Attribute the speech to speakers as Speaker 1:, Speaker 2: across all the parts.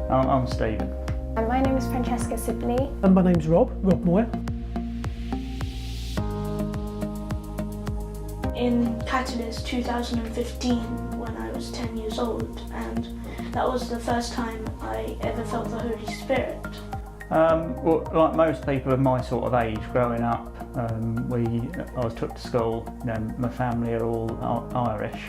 Speaker 1: I'm Stephen.
Speaker 2: And my name is Francesca Sibley.
Speaker 3: And my name's Rob Moore.
Speaker 4: In Catalyst 2015, when I was 10 years old, and that was the first time I ever felt the Holy Spirit.
Speaker 1: Well, like most people of my sort of age growing up, I was took to school. My family are all Irish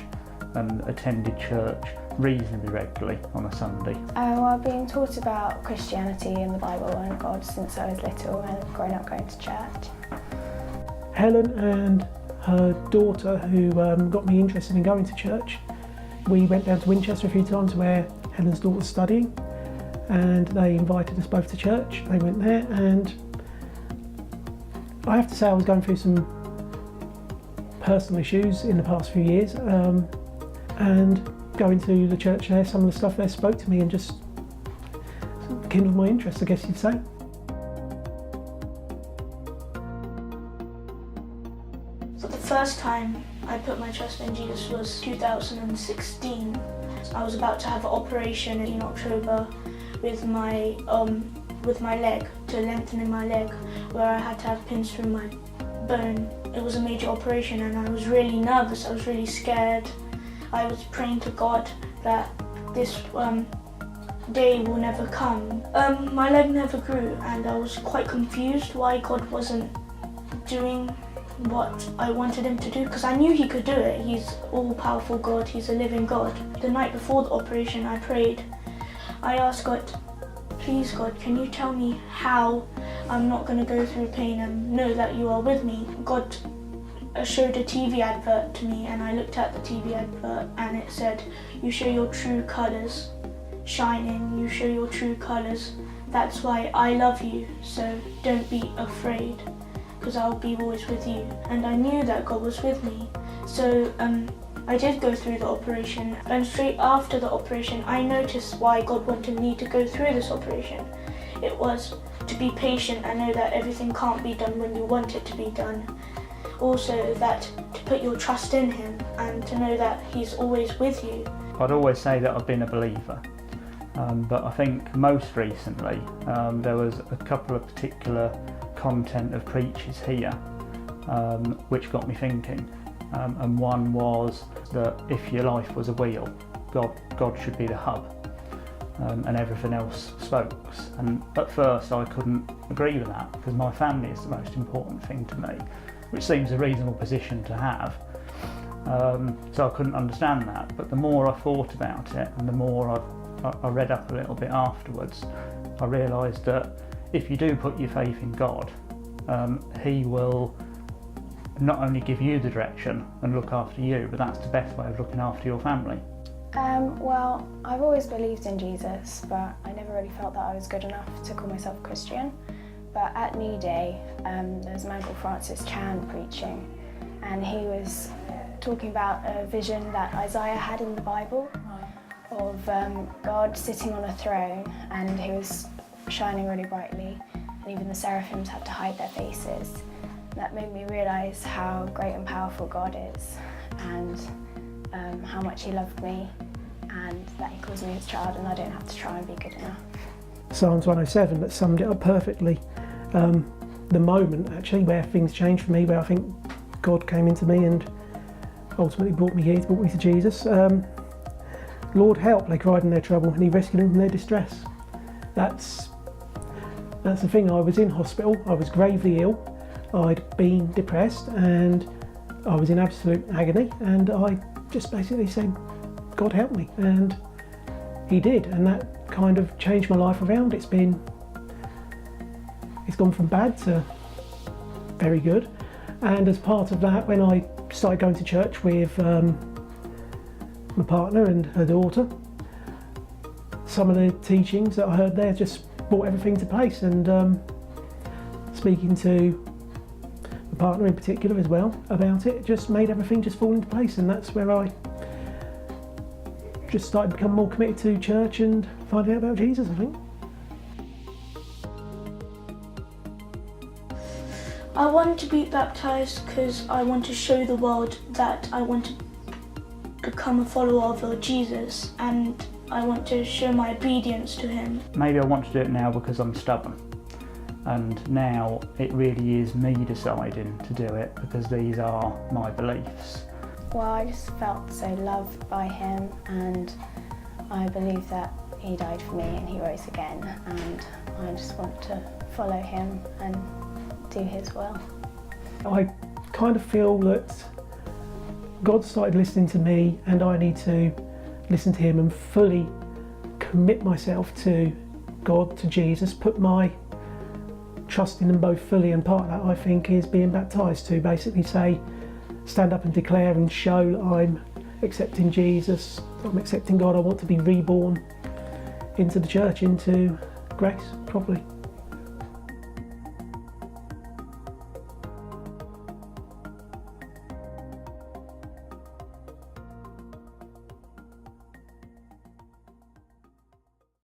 Speaker 1: and attended church reasonably regularly on a Sunday.
Speaker 2: Well, I've been taught about Christianity and the Bible and God since I was little, and I've grown up going to church.
Speaker 3: Helen and her daughter, who got me interested in going to church, we went down to Winchester a few times where Helen's daughter was studying, and they invited us both to church. They went there, and I have to say I was going through some personal issues in the past few years, and going to the church there, some of the stuff there spoke to me and just kindled my interest, I guess you'd say.
Speaker 4: For the first time I put my trust in Jesus was 2016. I was about to have an operation in October with my leg, to lengthening my leg, where I had to have pins through my bone. It was a major operation and I was really nervous, I was really scared. I was praying to God that this day will never come. My leg never grew, and I was quite confused why God wasn't doing what I wanted him to do, because I knew he could do it. He's all-powerful God, he's a living God. The night before the operation I prayed. I asked God, please God, can you tell me how I'm not going to go through pain and know that you are with me? God showed a TV advert to me, and I looked at the TV advert and it said, you show your true colours shining, you show your true colours. That's why I love you, so don't be afraid, because I'll be always with you. And I knew that God was with me. So I did go through the operation, and straight after the operation I noticed why God wanted me to go through this operation. It was to be patient and know that everything can't be done when you want it to be done. Also that to put your trust in him and to know that he's always with you.
Speaker 1: I'd always say that I've been a believer, but I think most recently there was a couple of particular content of preachers here which got me thinking, and one was that if your life was a wheel, God should be the hub, and everything else spokes. And at first I couldn't agree with that, because my family is the most important thing to me, which seems a reasonable position to have. So I couldn't understand that, but the more I thought about it and the more I read up a little bit afterwards, I realised that if you do put your faith in God, he will not only give you the direction and look after you, but that's the best way of looking after your family.
Speaker 2: Well, I've always believed in Jesus, but I never really felt that I was good enough to call myself a Christian. But at New Day, there's a man called Francis preaching, and he was talking about a vision that Isaiah had in the Bible of God sitting on a throne, and he was shining really brightly, and even the seraphims had to hide their faces. That made me realise how great and powerful God is, and how much he loved me, and that he calls me his child, and I don't have to try and be good enough.
Speaker 3: Psalms 107, that summed it up perfectly. The moment actually where things changed for me, where I think God came into me and ultimately brought me here, brought me to Jesus. Lord help, they cried in their trouble, and he rescued them from their distress. That's the thing. I was in hospital, I was gravely ill, I'd been depressed, and I was in absolute agony, and I just basically said, God help me, and he did, and that kind of changed my life around. It's gone from bad to very good, and as part of that, when I started going to church with my partner and her daughter, some of the teachings that I heard there just brought everything to place, and speaking to my partner in particular as well about it just made everything just fall into place, and that's where I just started to become more committed to church and finding out about Jesus, I think.
Speaker 4: I wanted to be baptised because I want to show the world that I want to become a follower of Lord Jesus, and I want to show my obedience to him.
Speaker 1: Maybe I want to do it now because I'm stubborn. And now it really is me deciding to do it because these are my beliefs.
Speaker 2: Well, I just felt so loved by him, and I believe that he died for me and he rose again, and I just want to follow him and do his will.
Speaker 3: I kind of feel that God started listening to me, and I need to listen to him and fully commit myself to God, to Jesus, put my trust in them both fully, and part of that I think is being baptised, to basically say, stand up and declare and show that I'm accepting Jesus, I'm accepting God, I want to be reborn into the church, into grace properly.